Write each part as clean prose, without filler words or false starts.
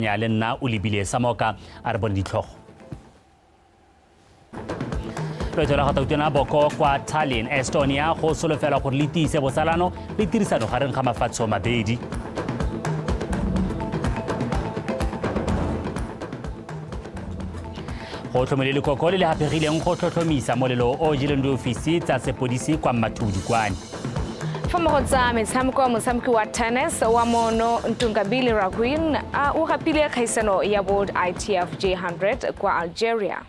ya le nna o lebile Samoka a re bone ditlhogo. Loeto la gatautena boko kwa Tallinn, Estonia go solofela gore le tiise botsalano le tirisano gareng ga mafatshe mabedi. Go tlhomile lekoko le le hapegileng go tlhotlhomisa molelo o jeleng diofisi tsa sepodisi kwa Mathudikwane. Fa mo go tsa metshameko motshameki wa tennis wa mono Ntungabili Rakwin o gapile kgaisano ya World ITF J100 kwa Algeria.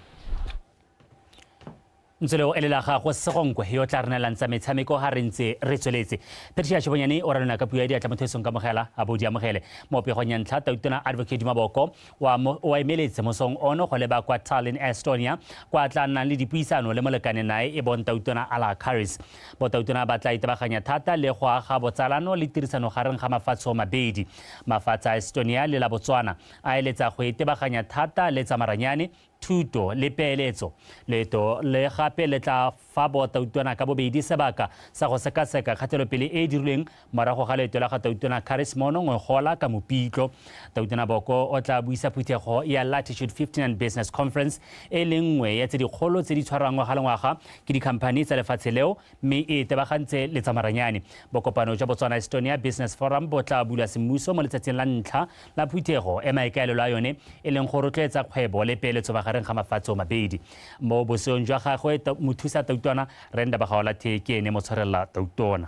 Ntsolo e lela ga go segonkwe yo tla rena lantsa metshameko ha re ntse re tsweletse. Patricia Shibonyane o rana ka puya di atla mothesong ka mogela a bodi ya mogele mo pe go nyantla tautona advocate Maboko wa emeletse mosong ono go leba kwa Tallinn, Estonia kwa tla nna le dipuisano le molekane nae e bon tautona Ala Karis. Bo tautona ba tla itebaganya thata le go aga botsalano le tirisano gareng ga mafatshe mabedi. Mafatshe a Estonia le la Botswana a eletsa go itebaganya thata le tsamaranyane thuto le peeletso. Leto le gape le tla fa botautona ka bobedi sebaka sa go sekaseka kgatelopele e dirilweng morago ga leeto la ga tautona Karis mono ngogola ka mopitlo. Tautona Boko o tla buisa phuthego ya Latitude 59 Business Conference e lengwe ya tse dikgolo tse di tshwarang ngwaga le ngwaga ke dikhamphani tsa lefatshe leo mme e tebagantse le tsamaranyane. Bokopano jwa Botswana Estonia Business Forum bo tla bula semmuso mo letsatsing la ntlha la phuthego e maikaelelo a yone e leng go rotloetsa kgwebo le peeletso gareng ga mafatshe mabedi. Mo bosong jwa gagwe mothusa tautona Renda Bagaola Theke ne mo tshwarela tautona.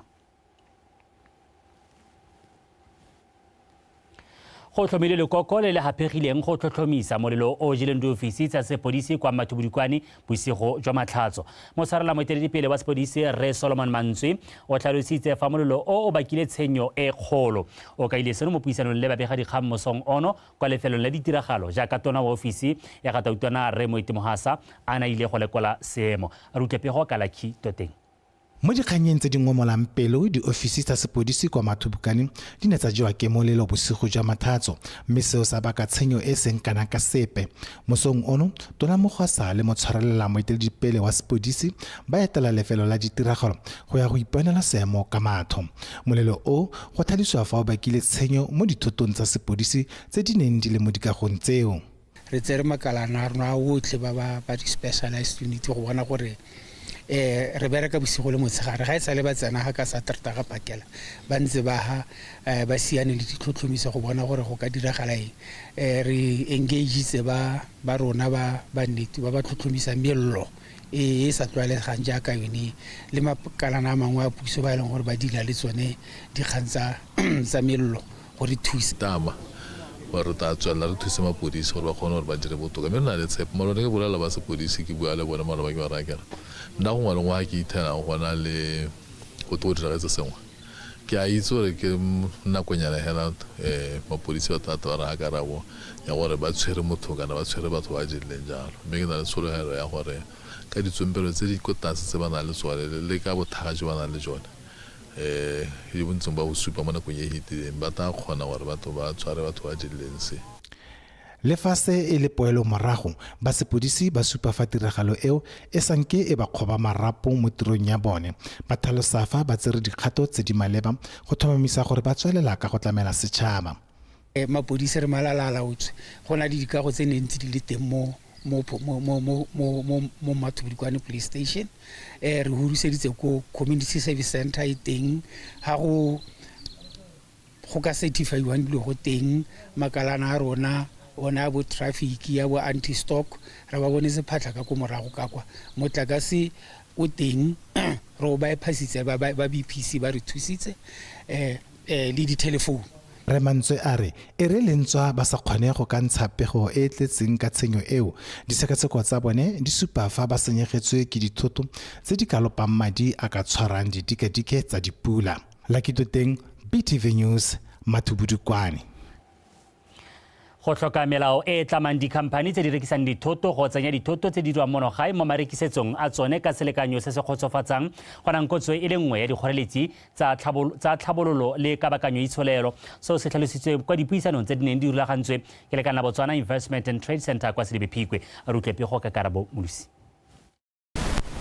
Go tlhomile lekoko le le hapegileng go tlhotlhomisa molelo o jeleng diofisi tsa sepodisi kwa Mathudikwane bosigo jwa Matlhatso. Mo tshwarela moeteledipele wa sepodisi Re Solomon Mantswe o tlhalositse fa molelo o bakile tshenyo e kgolo. O kaile seno mo puisanong le babegadikgang mosong ono kwa lefelong la ditiragalo jaaka tona wa ofisi ya ga tautona Re Moitemohasa a na ile go lekola seemo. A re utlwepego ka Lucky Toteng. Mo dikganyeng tse di ngomolang pelo diofisi tsa sepodisi kwa Mathudikwane di ne tsa jewa ke molelo bosigo jwa Matlhatso mme seo sa baka tshenyo e seng kana ka sepe. Mosong ono tona Mogwasa le motshwarelela moeteledipele wa sepodisi ba etela lefelo la ditiragalo go ya go iponela seemo ka matho. Molelo o go tlhalosiwa fa o bakile tshenyo mo dithotong tsa sepodisi tse di neng di le mo dikagong tseo. Re tsere makalana a rona otlhe ba di-specialized unit go bona gore re bereka bosigo le motshegare ga e sa le ba tsena ga ka Saterdag ga pakela ba ntse ba siane le ditlhotlhomiso go bona gore go ka diragala eng. Re engage ba rona ba nnete ba tlhotlhomisa mello e sa tlwaelegang jaaka yone le makalana a mangwe a puso ba e leng gore ba dila le tsone dikgang tsa mello gore thusa tama gore ta tswela re thuse mapodisi gore ba kgone gore ba dire botoka mme nna le tshepo malone ke bolela ba sepodisi ke bua le bona maloba ke ba rakela nna go ngwaleng wa ke ithena gona le go to diragetse sengwe ke a itse gore ke nakonyana hela mapodisi ba thata ba re akarabo ya gore ba tshwere motho kana ba tshwere batho ba jeleng jalo mme ke na le tshologelo ya gore ka ditsompelo tse di kotase tse ba na le tsone le ka bothaga jo ba na le jone e bontseng ba go supa mo nakong e hitileng ba ta kgona gore batho ba tshware batho ba jeleng se. Le fa se e le poelo morago ba sepodisi ba supa fa tiragalo eo e sanke e ba kgoba marapo mo tirong ya bone ba tlhalosa fa ba tsere dikgato tse di maleba go tlhomamisa gore ba tswelela ka go tlamela setšhaba. Mapodisi re malalalaotswe go na le dikago tse neng tse di le teng mo Mathudikwane police station re huriseditse ko community service center e teng ha go ka certify-wang dilo go teng makalana a rona ona bo traffic ya bo anti-stock re ba bone sephatla ka ko morago ka kwa motlakase o teng re ba iphasitse ba BPC ba re thusitse le di telephone. Re Mantswe a re e re lentswa ba sa kgone go ka ntsha pego e tletseng ka tshenyo eo disekaseko tsa bone di supa fa ba senyegetswe ke dithoto tse di ka lopang madi a ka tshwarang didikadike tsa dipula. Lucky Toteng, BTV News, Mathudikwane. Go tlhoka melao e tlamang dikhamphani tse di rekisang dithoto go tsenya dithoto tse di dirwang mono gae mo marekisetsong a tsone ka selekanyo se se kgotsofatsang gona nkotso e le nngwe ya dikgoreletsi tsa tlhabololo le kabakanyo itsholelo seo se tlhalositswe kwa dipuisanong tse di neng di rulagantswe ke lekana Botswana Investment and Trade Center kwa Selebephikwe a rutlwepego ka Karabo Molusi.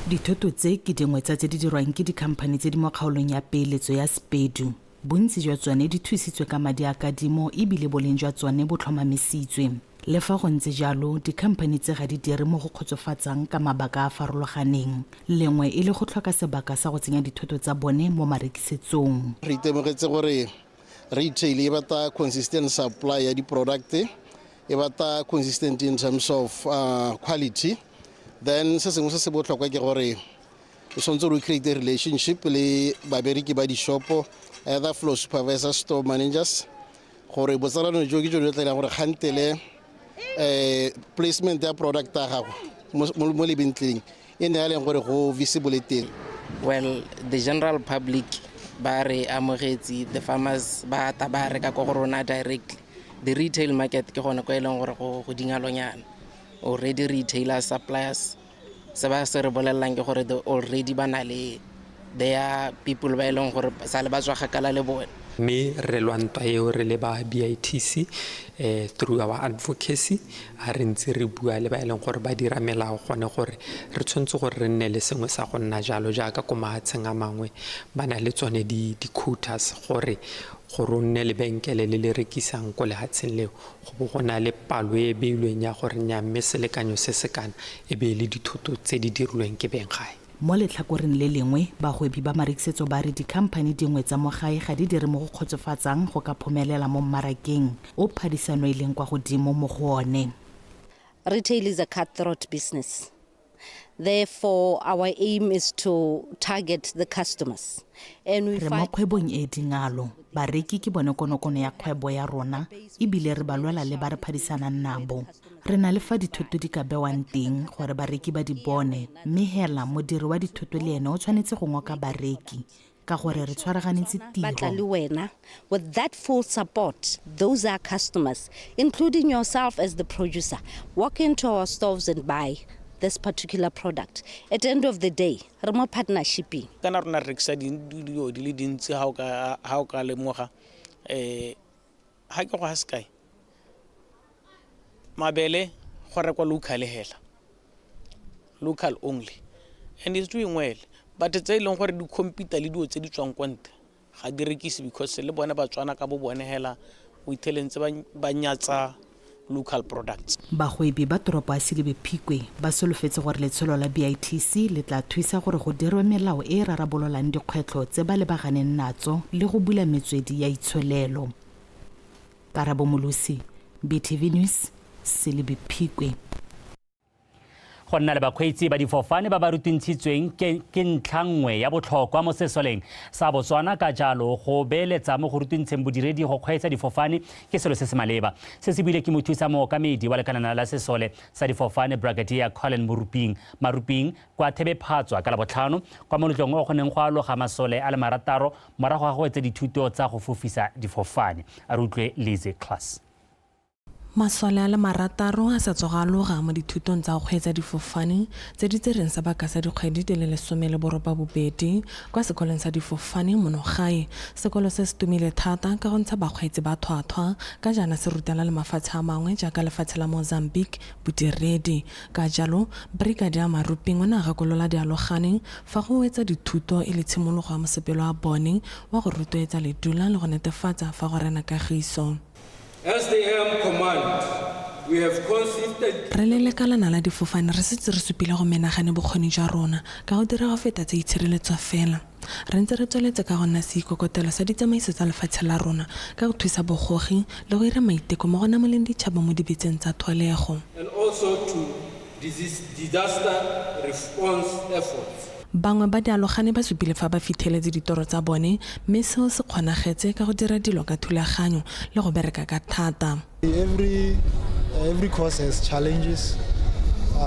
Dithoto tse ke dingwe tsa tse di dirwang ke dikhamphani tse di mo kgaolong ya peeletso ya Spedu. bontsi jwa tsone di thusitswe ka madi a kadimo ebile boleng jwa tsone bo tlhomamisitswe. Le fa go ntse jalo dikhamphane tse ga di dire mo go kgotsofatsang ka mabaka a farologaneng, lengwe e le go tlhoka sebaka sa go tsenya dithoto tsa bone mo marekisetsong. Re itemogetse gore retail e batla consistent supply ya di-product, e batla consistent in terms of quality. Then se sengwe se se botlhokwa ke gore o tshwanetse re create a relationship le babereki ba di-shopo, either floor supervisors, store managers, gore botsalano jo ke jo le tla gore gantele placement ya product ya gago mo lebentleng e ne ya leng gore go visible teng. Well, the general public ba re amogetse, the farmers ba ta ba reka ko go rona directly. The retail market ke gone ko e leng gore go dingalonyana. Already retailers, suppliers se ba se re bolelang ke gore already ba na le their people ba e leng gore sa le ba tswa gakala le bone. Me re lwantwa eo re le ba BITC through our advocacy a re ntse re bua le ba e leng gore ba dira melao gone gore re tshwanetse gore re nne le sengwe sa go nna jalo jaaka ko mahatsheng a mangwe ba na le tsone di-quotas gore o nne lebenkele le le rekisang ko lehatsheng leo go bo go na le palo e beilweng ya gore nya mme selekanyo se se kana e be le dithoto tse di dirilweng ke beng gae. Mo letlhakoreng le lengwe bagwebi ba marekisetso ba re dikhamphane dingwe tsa mo gae ga di dire mo go kgotsofatsang go ka phomelela mo mmarakeng o phadisano e leng kwa godimo mo go one. Retail is a cutthroat business. Therefore, our aim is to target the customers. And we re mo kgwebong e dingalo bareki ke bone konokono ya kgwebo ya rona ebile re ba lwela le ba re phadisanang nabo. Re na le fa dithoto di ka bewang teng gore bareki ba di bone mme hela modiri wa dithoto le ene o tshwanetse go ngoka bareki ka gore re tshwaraganetse tiro. With that full support, those are customers, including yourself as the producer, walk into our stores and buy this particular product. At the end of the day, re mo partnershiping. Kana rona re rekisa dilo di le dintsi ha o ka lemoga ha ke go ha sky mabele go rekwa local hela, local only, and it's doing well. But tse leng gore di compete le dio tse di tswang kwante ga di rekisi because le bona ba tswana ka bo bone hela o ithelentse ba nyatsa local products. Bagwebi ba toropo a Silebe Phikwe ba solofetse gore letsholo la BITC le tla thusa gore go dirwe melao e rarabololang dikgwetlho tse ba lebaganeng natso le go bula metswedi ya itsholelo. Karabo Molusi, BTV News, Silebe Phikwe. Go nna le bakgweetsi ba difofane ba ba rutintshitsweng ke ntlhangwe ya botlhokwa mo sesoleng sa Botswana ka jalo go beeletsa mo go rutintsheng bodiredi go kgweetsa difofane ke selo se se maleba se se bile ke mothusa mookamedi wa lekanana la sesole sa difofane Brigadier Colin Maruping kwa Thebephatswa ka Labotlhano kwa moletlong o go neng go aloga masole a le marataro morago ga go etsa dithuto tsa go fofisa difofane a re utlwe Lize Class. Masole a le marataro a sa tsoga aloga mo dithutong tsa go kgweetsa difofane tse di tsereng sebaka sa dikgwedi di le 12 kwa sekolong sa difofane monogae. Sekolo se se tumile thata ka go ntsha bakgweetsi ba tlhwatlhwa ka jana se rutela le mafatshe a mangwe jaaka lefatshe la Mozambique bodiredi. Ka jalo Brigadier Maruping o ne a gakolola dialoganeng fa go etsa dithuto e le tshimologo ya mosepelo a bone wa go rotloetsa ledula le go netefatsa fa go rena kagiso. As the AM command, we have consistent. Re le lekalana la difofane re setse re supile go menagane bokgoni jwa rona ka go dira go feta tse itshireletso fela. Re ntse re tsweletse ka go nna seikokotelo sa ditsamaiso tsa lefatshe la rona ka go thusa bogogi le go ira maiteko mo go nameleng ditšhaba mo dibetseng tsa tlholego. And also to disaster response efforts. Bangwe ba dialogane ba supile fa ba fitlheletse ditoro tsa bone mme seo se kgonagetse ka go dira dilo ka thulaganyo le go bereka ka thata. Every course has challenges,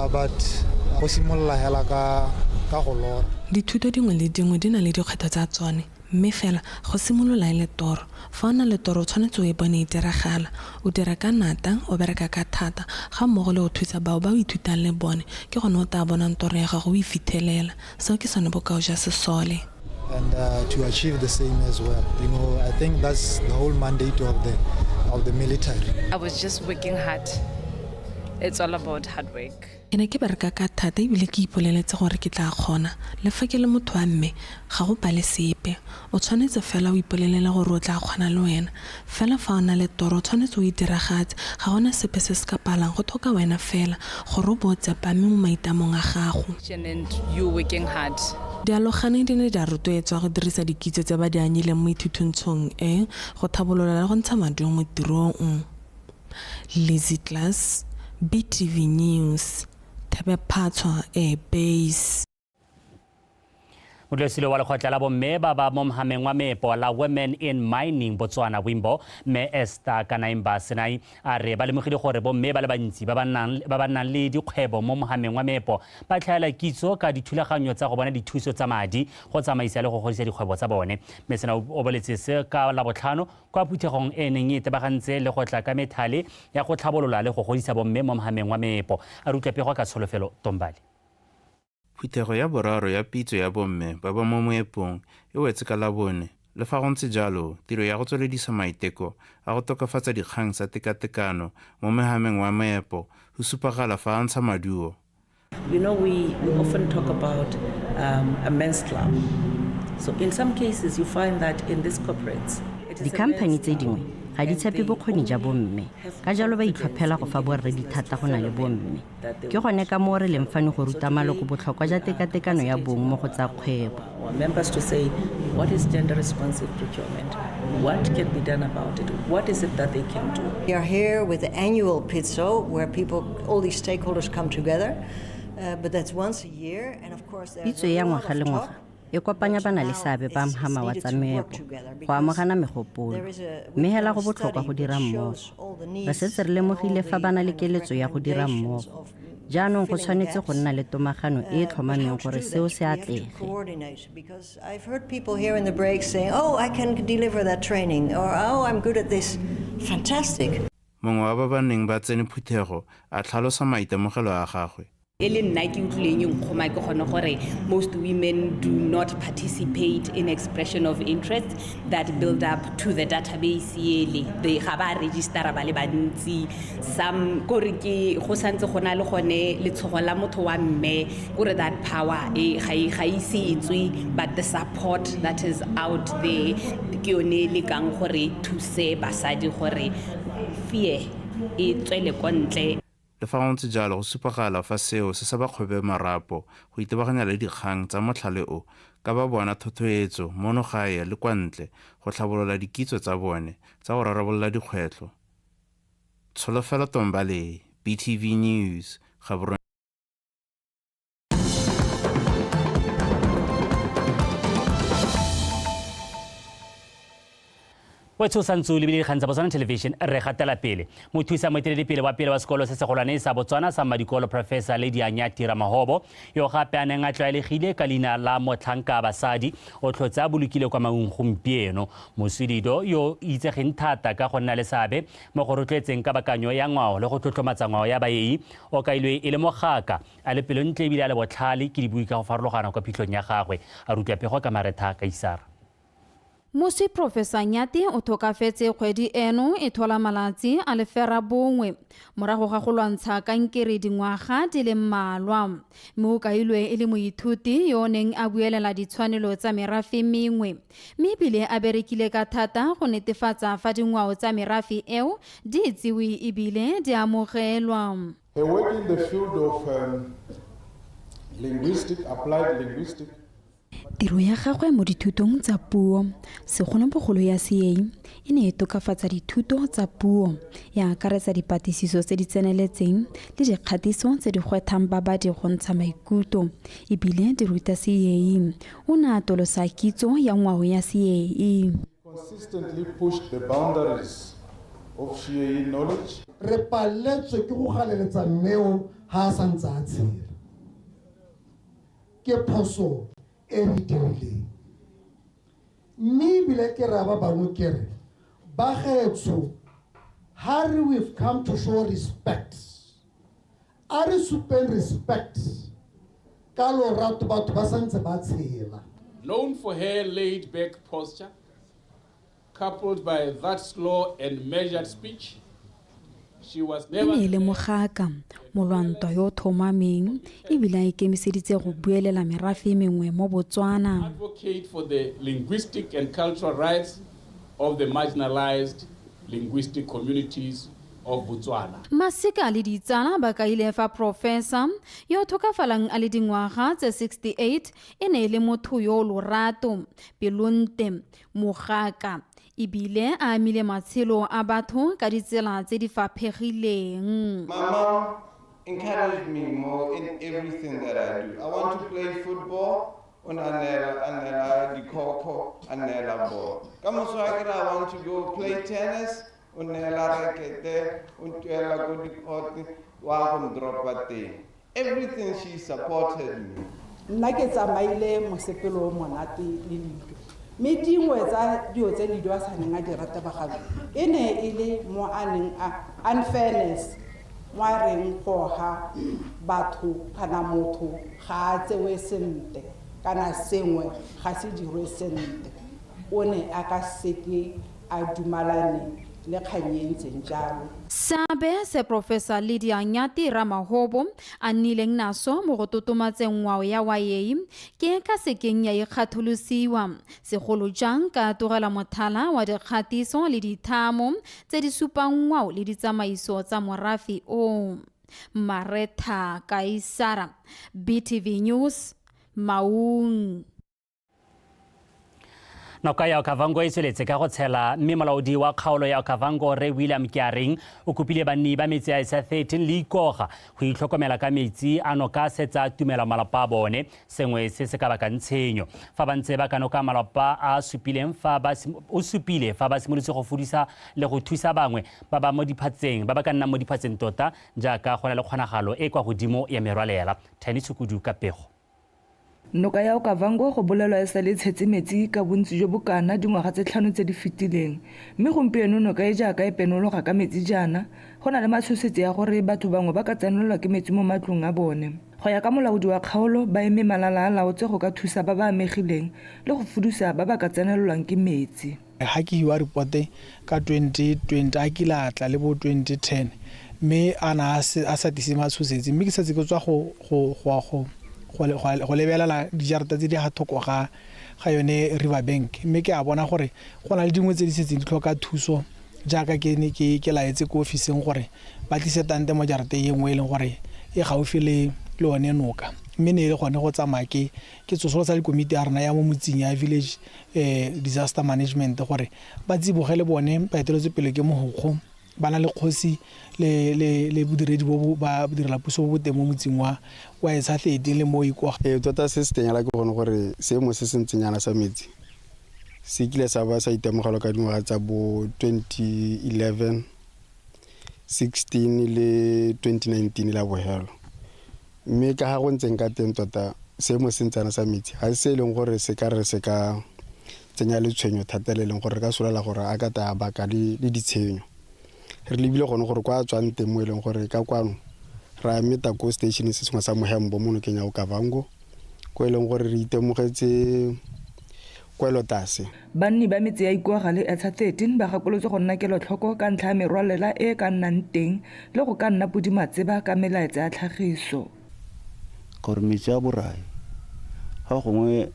but go simolola hela ka go lora. Dithuto dingwe le dingwe di na le dikgwetlho tsa tsone mme fela go simolola e le toro. Fa o na le toro o tshwanetse o e bone e diragala, o dira ka nata, o bereka ka thata ga mmogo le go thusa bao ba o ithutang le bone ke gone o tla bonang toro ya gago o e fithelela. Seo ke sone bokao jwa sesole. And to achieve the same as well. You know, I think that's the whole mandate of the military. I was just working hard it's all about hard work. Ke ne ke bereka ka thata ebile ke ipoleletse gore ke tla kgona le fa ke le motho wa mme ga go pale sepe o tshwanetse fela o ipolelela gore o tla kgona le wena fela fa o na le toro o tshwanetse o itiragatse ga gona sepe se se ka palang go thoka wena fela gore o botsepame mo maitamong a gago And you working hard. Dialogane di ne di a rotloetswa go dirisa dikitso tse ba di anyileng mo ithuthuntshong go tlhabolola le go ntsha maduo mo tirong. Lizzy Class, BTV News, Tebe Phatswa base. Modlosilo wa lekgotla la bomme ba ba mo mohameng wa meepo la Women in Mining Botswana Wimbo me Esther Kanaimba Senai a re ba lemogile gore bomme ba le bantsi ba ba nang le dikgwebo mo mohameng wa meepo ba tlhaela kitso ka dithulaganyo tsa go bona dithuso tsa madi go tsamaisa le go godisa dikgwebo tsa bone me sena o boletse se ka la botlhano kwa phuthegong e neng e tebagantse le go tla ka methale ya go tlhabolola le go godisa bomme mo mohameng wa meepo a rutlapego ka tsholofelo Tombali. Phuthego ya boraro ya pitso ya bomme ba ba mo moepong e wetse ka labone le fa go ntse jalo tiro ya go tsweledisa maiteko a go tokafatsa dikgang tsa tekatekano mo mehameng wa meepo go supagala fa a ntsha maduo. We often talk about a men's club. So in some cases you find that in these corporates dikhamphane tse dingwe ga di tshepe bokgoni ja bomme ka jalo ba itlhophela go fa borre dithata go na le bomme ke gone ka mo re leng fane go ruta maloko botlhokwa ja tekatekano ya bong mo go tsa kgwebo. Members to say what is gender responsive procurement, what can be done about it, what is it that they can do. We are here with the annual PITSO where all these stakeholders come together, but that's once a year, and of course pitso ya ngwaga le ngwaga e kopanya bana le seabe ba mhama wa tsa meepo go amogana megopolo mme hela go botlhokwa go dira mmogo re setse re lemogile fa bana le keletso ya go dira mmogo jaanong go tshwanetse go nna le tomagano e tlhomameng gore seo se atlege. Because I've heard people here in the break saying, oh, I can deliver that training, or oh, I'm good at this. Fantastic. Mongwe wa ba ba neng ba tsene phuthego a tlhalosa maitemogelo a gagwe. Most women do not participate in expression of interest that build up to the database yearly. They have a register ba le bantsi. Some koriki go santse gona le gone le tshogola motho wa mme gore that power ga ise itswe, but the support that is out there ke yone le kang gore thuse basadi gore fear e tswele kontle. Le fa go ntse jalo go supagala fa seo se sa ba kgwebe marapo go itebaganya le dikgang tsa motlhale o ka ba bona thothoetso mono gae le kwa ntle go tlhabolola dikitso tsa bone tsa go rarabolola dikgwetlho. Tsholofelo Tombale, BTV News, Gaborone. Wetso santse le bile kgantsa Botswana Television re gatela pele mothusa moeteledipele wa pele wa sekolo se segolwane sa Botswana sa Madikolo Professor Lady Anyati Ramahobo yo gape a neng a tlwaelegile ka leina la motlhanka basadi o tlhotsa bolukile kwa maung gompieno moswidido yo itsegeng thata ka go nna le sabe mo go rotloetseng ka bakanyo ya ngwao le go tlotlomatsa ngwao ya baei o kailwe e le mogaka a le pelo ntle ebile a le botlhale ke dibui ka go farologana kwa phitlhong ya gagwe a rutlapego ka Maretha Kaisara. Mosi Professor Nyati o thokafetse kgwedi eno e thola malatsi a lefera bongwe morago ga go lwantsha kankere dingwaga di le mmalwa mme o kailwe e le moithuti yo neng a buelela ditshwanelo tsa merafe mengwe mme ebile a berekile ka thata go netefatsa fa dingwao tsa merafe eo di itsewe ebile di amogelwa. Her work in the field of applied linguistic. Tiro ya gagwe mo dithutong tsa puo segolobogolo ya CA e ne e tokafatsa dithuto tsa puo ya akaretsa dipatlisiso tse di tseneletseng le dikgatiso tse di gwethang babadi go ntsha maikutlo ebile di ruta CA o ne a tolosa kitso ya ngwao ya CA. Consistently pushed the boundaries of CA knowledge. Re paletswe ke go galeletsa mmeo ha a santse a tshela ke phoso everyday. Maybe like Raba Banukere, Bahetsu, Harry, we've come to show respect. Are super respect. Kalo Ratuba Basanse Batsila. Known for her laid back posture, coupled by that slow and measured speech, e ne e le mogaka molwantwa yo o thomameng ebile a ikemiseditse go buelela merafe e mengwe mo Botswana. Advocate for the linguistic and cultural rights of the marginalized linguistic communities of Botswana. Masika le ditsala ba ka ile fa professor yo thokafalang a le dingwaga tse 68 e ne le motho yo lorato pelonte mogaka ibile a amile matshelo a batho ka ditsela tse di faphegileng. My mom encouraged me more in everything that I do. I want to play football on Anela Dikoko, Anela ball. I want to go play tennis on Anela Rakete, on Tuela Godikoti, Wahom Dropate. Everything she supported me. Naketa Maile Mosepelo Monati Lilido. Me dingwe tsa dio tse Lido a sa neng a di rata ba gabe e ne e le mo aneng a unfairness mo reng go ha batho kana motho ga a tsewe sente kana sengwe ga se dirwe sente o ne a ka seke a dumalane le kganyentseng jalo. Sabe se Professor Lydia Nyati Ramahobo a nnileng naso mo go totomatseng ngwao ya waye ke ka sekeng ya ikgatholosewa segolo jang ka togela mothala wa dikgatiso le dithamo tse di supang ngwao le ditsamaiso tsa morafi o. Mareta Kaisara, BTV News, Maung. Noka ya Okavango e tsweletse ka go tshela mme molaodi wa kgaolo ya Okavango Re William Kiaring o kopile banni ba metsi a isa 13 le ikoga go itlhokomela ka metsi a noka setsa tumela malapa a bone sengwe se se ka bakang tshenyo fa ba ntse ba ka noka malapa a supile fa ba simolotse go fudisa le go thusa bangwe ba ba mo diphatseng ba ba ka nna mo diphatseng tota jaaka go na le kgonagalo e kwa godimo ya merwalela. Thani Tshukudu ka pego. Noka ya Okavango go bolelwa e sa le tshetse metsi ka bontsi jo bokana dingwaga tse 5 tse di fetileng mme gompieno noka e jaaka e penologa ka metsi jana go na le matshosetse ya gore batho bangwe ba ka tsenelelwa ke metsi mo matlong a bone. Go ya ka molaodi wa kgaolo ba eme malala a laotse go ka thusa ba ba amegileng le go fudusa ba ba ka tsenelelwang ke metsi. Ha ke hiwa reporte ka 2020 a kilatla le bo 2010 mme ana a sa tise matshosetse mme ke sa tseke tswa go lebelela dijarata tse di ga thoko ga yone Riverbank mme ke a bona gore go na le dingwe tse di setseng di tlhoka thuso jaaka ke laetse ko ofiseng gore ba tlise tante mo jarata e nngwe e leng gore e gaufi le one noka mme ne le gone go tsamaya ke tsosolosa le komiti ya rena ya mo motseng ya village disaster management gore ba tsibogele bone ba eteletse pele ke mogokgo ba na le kgosi le bodiredi bo ba direla puso bo teng mo motseng wa etsa 13 le mo ikwa tota se se tenyela ke gone gore seemo se sentsenyana sa metsi se kile sa ba sa itemogelo ka dingwaga tsa bo 2011 16 le 2019 la bohelo mme ka ga go ntseng ka teng tota seemo se ntsana sa metsi ga se leng gore se ka re se ka tsenya le tshwenyo thata le leng gore ka solela gore a ka ta baka le ditshenyo re lebile gone gore kwa tswang teng mo e leng gore ka kwano ra meta ko station se sengwe sa Mohembo mo nokeng ya Okavango ko e leng gore re itemogetse kwelo tase. Banni ba metsi ya ikoga le etsa 13 ba gakolotse go nna kelo tlhoko ka ntlha ya merwalela e ka nnang teng le go ka nna podimatseba ka melaetsa ya tlhagiso. Gore metsi a borai ga gongwe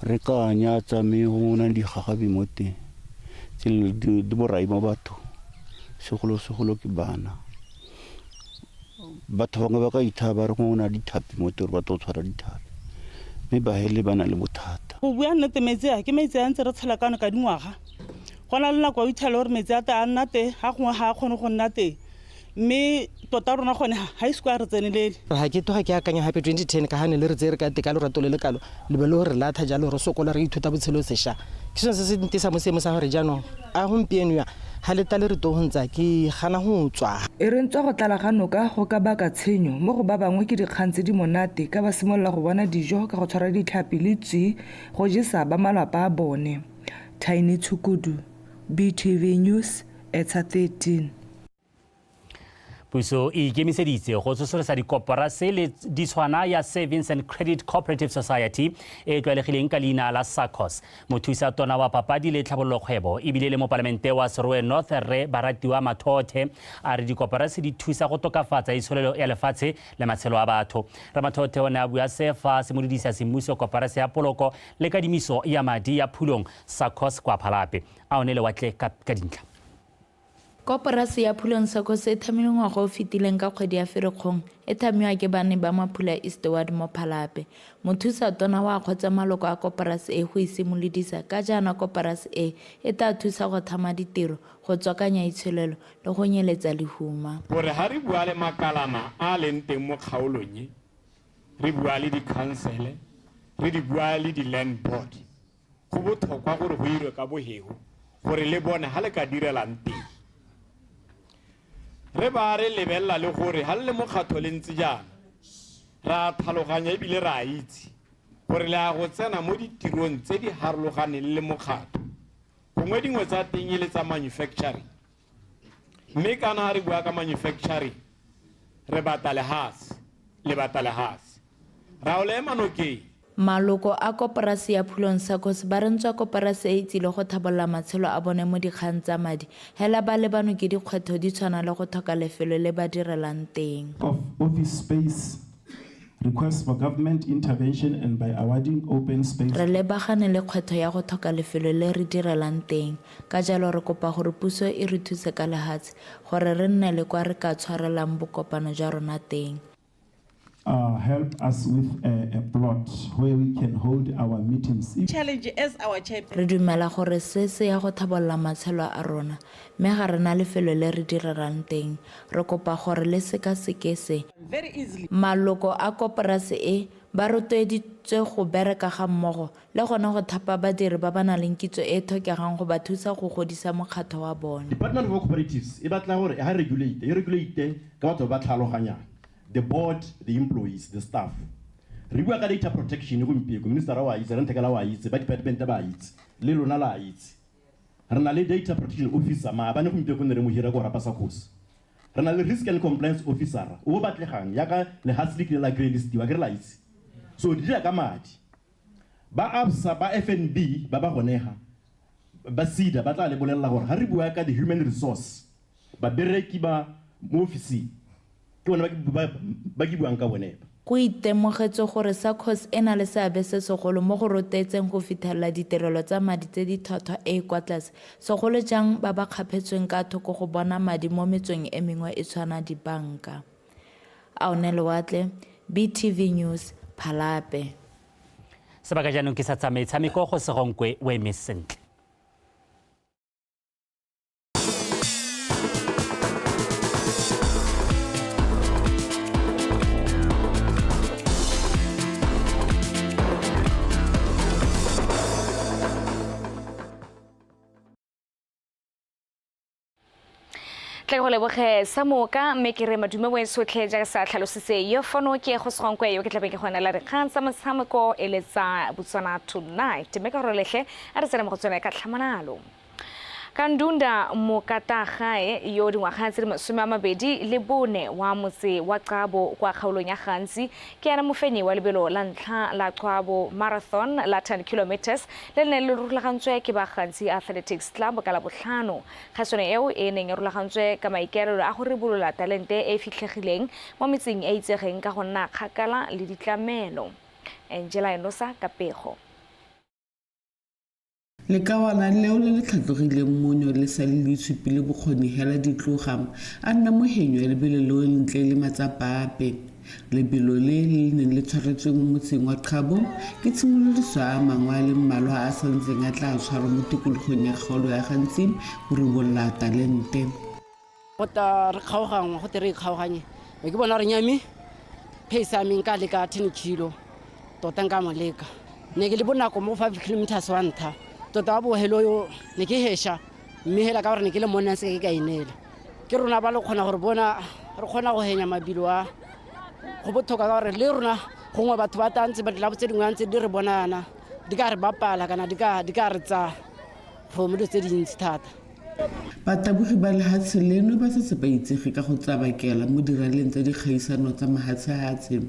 re ka nyatsa mme go na di gagabi mo teng tse di borai mo batho segolo ke bana batho bangwe ba ka ithaba re go na dithapi mo teng ba tlo tshwara dithapi mme ba hele ba na le bothata go bua nnete metsi a ke metsi a ntse re tshela ka dingwaga go na le nako o ithale gore metsi a ta nna te ga gongwe ga a kgone go nna teng mme tota rona gone high school re tsenelele ga ke toga ke akanya hape 2010 ka hane le re tse re ka tekalo rato le lekalo le be le gore latha jalo re sokola re ithuta botshelo sesha ke sone se se ntisa mo seemo sa gore jaanong a gompieno ya ha le tale re to hontsa ke gana go tswa e re ntswa go tlala ga noka go ka baka tshenyo mo go ba bangwe ke dikgantse di monate ka ba simolla go bona dijo ka go tshwara ditlhapi le tsi go jesa ba malapa a bone. Tiny Tshukudu, BTV News, ETSA 13. Puso e ikemiseditse go tsosolosa dikoporasi le ditshwana ya Savings and Credit Cooperative Society e tlwaelegileng ka leina la SACCOS. Mothusa tona wa papadi le tlhabololo kgwebo ebile le mo palamente wa Serowe North Rre Baratiwa Mathothe a re dikoporasi di thusa go tokafatsa itsholelo ya lefatshe le matshelo a batho. Ramathote o ne a bua se fa semodisi ya semmuso koporasi ya poloko le kadimiso ya madi ya phulong SACCOS kwa Phalape. A o ne le watle ka dintlha. Koporasi ya Phulong SACCOS e thamile ngwaga o fetileng ka kgwedi ya Ferikgong e thamiwa ke bane ba Maphula Eastward mo Phalape. Mothusa tona wa kgotsa maloko a koporasi e go isimolodisa ka jaana koporasi e tla thusa go thama ditiro go tswakanya itsholelo le go nyeletsa lehuma. Gore ha re bua le makalana a leng teng mo kgaolong re bua le di-council re di bua le di-land board go botlhokwa gore go irwe ka bohego gore le bone ha le ka direlang teng. Re ba re lebella le gore ha le mokgatho le ntse jana ra tlhaloganya ebile ra itse gore le a go tsena mo ditirong tse di harologaneng le mokgatho gongwe dingwe tsa teng le tsa manufacturing mme kana re bua ka manufacturing re batale hase ra o le manokeng. Maloko a koporasi ya Phulong SACCOS ba rentswa koporasi e itsile go thabolola matshelo a bone mo dikgang tsa madi hela ba lebano ke dikgwetho di tshwana le go thoka lefelo le ba direlang teng. Of office space requests for government intervention and by awarding open space. Re lebagane le kgwetho ya go thoka lefelo le re direlang teng ka jalo re kopa gore puso e re thuse ka lehatshe gore re nne le kwa re ka tshwarelang bokopano jwa rona teng. Help us with a plot where we can hold our meetings. Challenge as our champion. Re dumela gore se ya go thabolola matshelo a rona mme ga rena lefelo le re direrang teng re kopa gore le sekaseke se. Very easily. Maloko a koporasi ba rotloeditswe go bereka ga mmogo le gone go thapa badiri ba ba nang le kitso e tlhokegang go ba thusa go godisa mokgatlho wa bone. Department of Cooperatives e batla gore ha regulate ka batho ba tlhaloganya the board, the employees, the staff. Re bua ka data protection go mpieko minister wa itse re ntekela wa itse ba department ba itse le lona la itse. Re na le data protection officer ma ba ne go mpieko ne re mo hira go rapa SACCOS. Re na le risk and compliance officer o batlegang ya ka le haslik le la grey list wa ke la itse. So di dira ka madi. Ba absa ba FNB ba gonega ba sida ba tla le bolella gore ha re bua ka the human resource ba bereki ba mo office ba ke buang ka bone. Go itemogetswe gore SACCOS e na le seabe se segolo mo go rotetseng go fitlhelela ditirelo tsa madi tse di tlhotlhwa e kwa tlase segolo jang ba ba kgapetsweng ka thoko go bona madi mo metsweng e mengwe e tshwana dibanka. Aonele Watle, BTV News, Phalape. Sebaka jaanong ke sa tsa metshameko go Segonkwe o eme sentle. Tla go leboge sa moka mme ke re madume bo sotlhe ja sa tlhalositse yo fono ke go Segonkwe yo ke tla be ke gona la re kgang sa motshameko e letsa Botswana tonight mme ka go lehle a re tsena mo go tsena ka tlhamanalo. Kandunda Mokatagae yo dingwaga tse 24 wa motse wa Qabo kwa kgaolong ya Gantsi ke yana mofenyi wa lebelo la ntlha la Qabo marathon la 10 km le ne le rulagantswe ke ba Gantsi Athletics Club ka la botlhano. Kgasone eo e neng e rulagantswe ka maikerelo a go ribolola talente e fitlhegileng mo metseng e itsegeng ka go nna kgakala le ditlamelo. Angela Enosa Kapego. Le kawana leo le tlhatlogileng monyo le sa le itshupile bokgoni hela ditlogam a nna mohenyo ya lebelo le ntle le matsapape lebelo le neng le tshwaretsweng mo motseng wa Qabo ke tshimolodiso a mangwe a le mmalwa a santseng a tla tshwarwa mo tikologong ya kgaolo ya Gantsi go ribolla talente. Go ta re kgaogangwa go tere kgaoganye ke bona re nyame pace a meng ka le ka 10 kilo tota nka moleka ne ke le bonako mo 5 kilometers wa ntha tota bo helo yo ne ke hesha mme hela ka gore ne ke le monna se ke ka inela ke rona ba le khona gore bona re khona go henya mabilo a go bothoka ka gore le rona gongwe batho ba tantse ba dila botse dingwe ntse di re bonana di ka re bapala kana di ka re tsa go mo tse dintsi thata Batabogi ba lehatshe leno ba setse ba itsege ka go tsabakela mo diraleng tsa dikgaisano tsa mahatshehatshe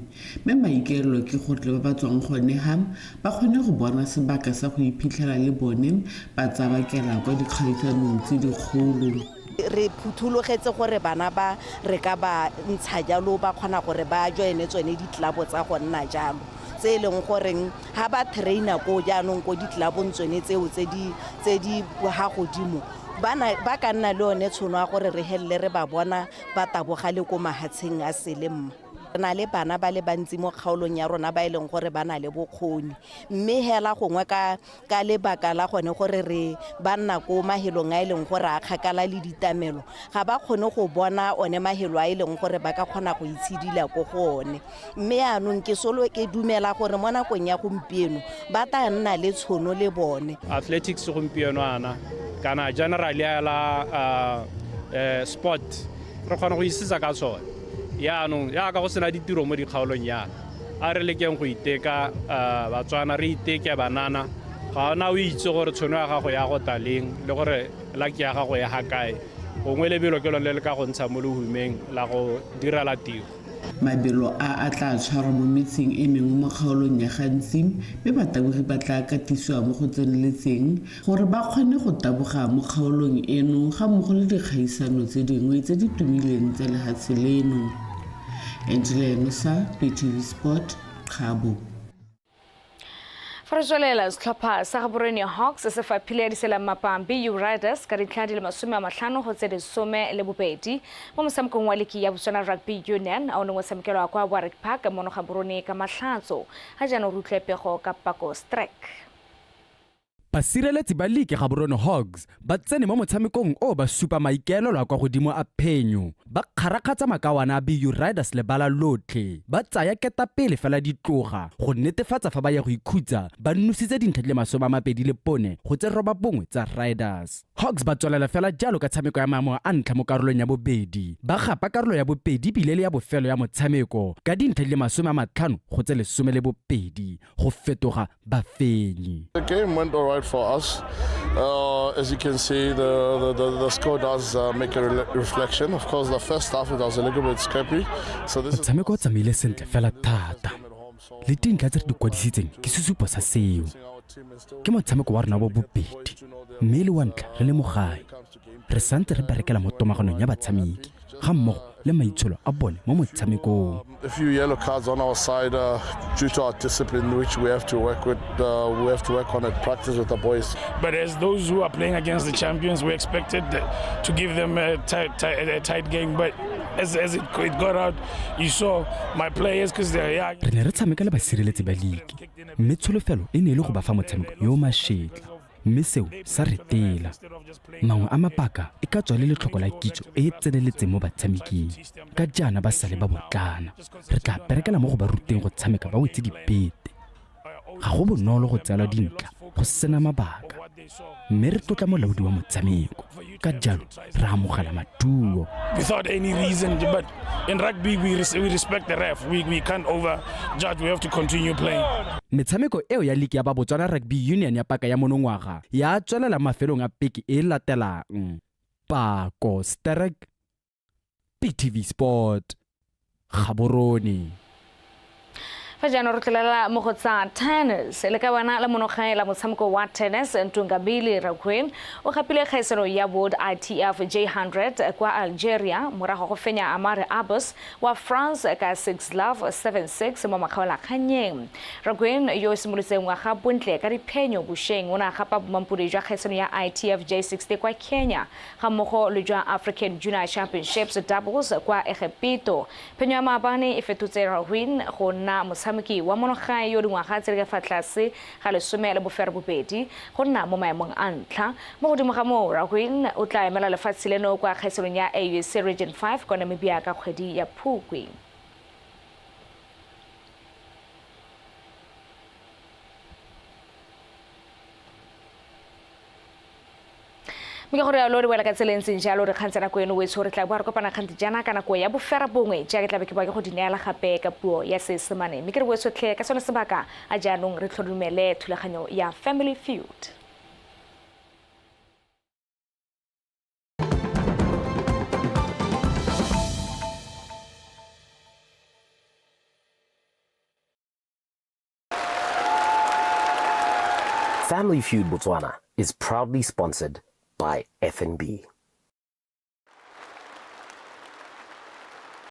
mme maikaelelo ke gore ba tswang gone ham ba kgone go bona sebaka sa go iphitlhela le bone ba tsabakela kwa dikgaisanong tse dikgolo. Re phuthulogetse gore bana ba re ka ba ntsha jalo ba kgona gore ba joine tsone ditlabo tsa go nna jalo tse e leng goreng ha ba traina ko jaanong ko ditlabong tsone tseo tse di ha godimo ba ka nna le one tshono ya gore re helele re ba bona ba taboga le ko mahatsheng a selemo. Re na le bana ba le bantsi mo kgaolong ya rona ba e leng gore ba na le bokgoni mme hela gongwe ka lebaka la gone gore re ba nna ko mahelong a e leng gore a kgakala le ditamelo ga ba kgone go bona one mahelo a e leng gore ba ka kgona go itshidila ko go one mme anong ke solo ke dumela gore mo nakong ya gompieno ba ta nna le tshono le bone. Athletics gompieno ana kana generally ala sport re kgona go isisa ka sone yaanong yaaka go sena ditiro mo dikgaolong yana a re lekeng go iteka batswana re iteke banana ga ona o itse gore tshono ya gago ya go taleng le gore laki ya gago ya hakae gongwe lebelo ke lone le ka go ntsha mo lehumeng la go direla tiro. Mabelo a tla tshwarwa mo metseng e mengwe mo kgaolong ya gantsi mme batabogi ba tla katisiwa mo go tseneletseng gore ba kgone go taboga mo kgaolong eno ga mmogo le dikgaisano tse dingwe tse di tumileng tsa lehatshe leno. Angela Musa, PTV Sport, Khabo. Fa re tswelela setlhopha sa Gaborone Hawks se faphile disela mapampi BU Raiders ka ditlha di le 50 go tse 12 mo mosamekong wa leki ya Botswana Rugby Union a o nngwe samekelwa kwa Warwick Park mo Gaborone ka mahlatso ga jana rutlwepego ka Pako Strike. Basireletsi ba League Gaborone Hawks ba tsene mo motshamekong o ba supa maikaelelo kwa godimo a phenyo ba kgarakgatsa makawana a BU Raiders le bala lotlhe ba tsaya keta pele fela ditloga go netefatsa fa ba ya go ikhutsa ba nnusitse dintlha di le 24 go tse 9 tsa Raiders. Hawks ba tswelela fela jalo ka tshameko ya maemo a ntlha mo karolong ya bobedi ba gapa karolo ya bobedi bile le ya bofelo ya motshameko ka dintlha di le 50 go tse 12 go fetoga bafenyi. The game went all right for us. As you can see, the score does make a reflection. Of course, the first half it was a little bit scrappy. So this is tsamaile sentle fela thata. Le dintlha tse di kwadisitseng ke sesupo sa seo. Ke motshameko wa rona bo bobedi. Mme le wa ntlha re le mo gae. Re santse re berekela mo tomaganong ya batshameki. Ga mmogo le maitsholo a bone mo motshamekong. A few yellow cards on our side due to our discipline, which we have to work with. We have to work on it, practice with the boys. But as those who are playing against the champions, we expected to give them a tight game. But as it got out, you saw my players because they're young. Re ne re tshamekela basireletsi ba league. Mme tsholofelo e ne le go ba fa motshameko yo mashetla. Mme seo sa retela mangwe a mapaka e ka tswa le letlhoko la kitso e tseneletseng mo batshameking ka jana ba sale ba botlana re tla berekela mo go ba ruteng go tshameka ba wetse dipete ga go bonolo go tsela dintlha go sena mabaka mme re tlotla molaodi wa motshameko ka jalo re amogela matuo. Without any reason, but in rugby we respect the ref. We can't overjudge. We have to continue playing. Metshameko eo ya League ya ba Botswana Rugby Union ya paka ya monongwaga ya tswelela mafelong a peki e latelang. Pako Strike, PTV Sport, Gaborone. Fa jana re tlela mo go tsa tennis le ka bana la monogaela motshameko wa tennis Ntungabili Rakwena o gapile kgaisano ya World ITF J100 kwa Algeria morago go fenya Amare Abbas wa France ka 6-love 7-6 mo makgaola kganyeng. Rakwena yo simolotse ngwaga bontle ka diphenyo busheng ona gapa bomampudi jwa kgaisano ya ITF J60 kwa Kenya ga mmogo le jwa African Junior Championships doubles kwa Egipto. Phenyo ya maabane e fetotse Rakwena go nna motshameki wa monogae yo dingwaga tse di ka fa tlase ga lesome le bofero bobedi go nna mo maemong a ntlha mo godimo ga moo Rakwena o tla emela lefatshe leno kwa kgaisanong ya AUC Region 5 kwa Namibia ka kgwedi ya Phukwi. Mme gore ya lori wela ka tseleng jalo re kgantsana ko eno we tshore tla bua re kopana kgantse jana kana ko ya bofera bongwe ja ke tla be ke ba ke go dineela gape ka puo ya Seesemane mme ke re we sotlhe ka sone sebaka a jaanong re tlhodumele thulaganyo ya Family Feud. Family Feud Botswana is proudly sponsored by FNB.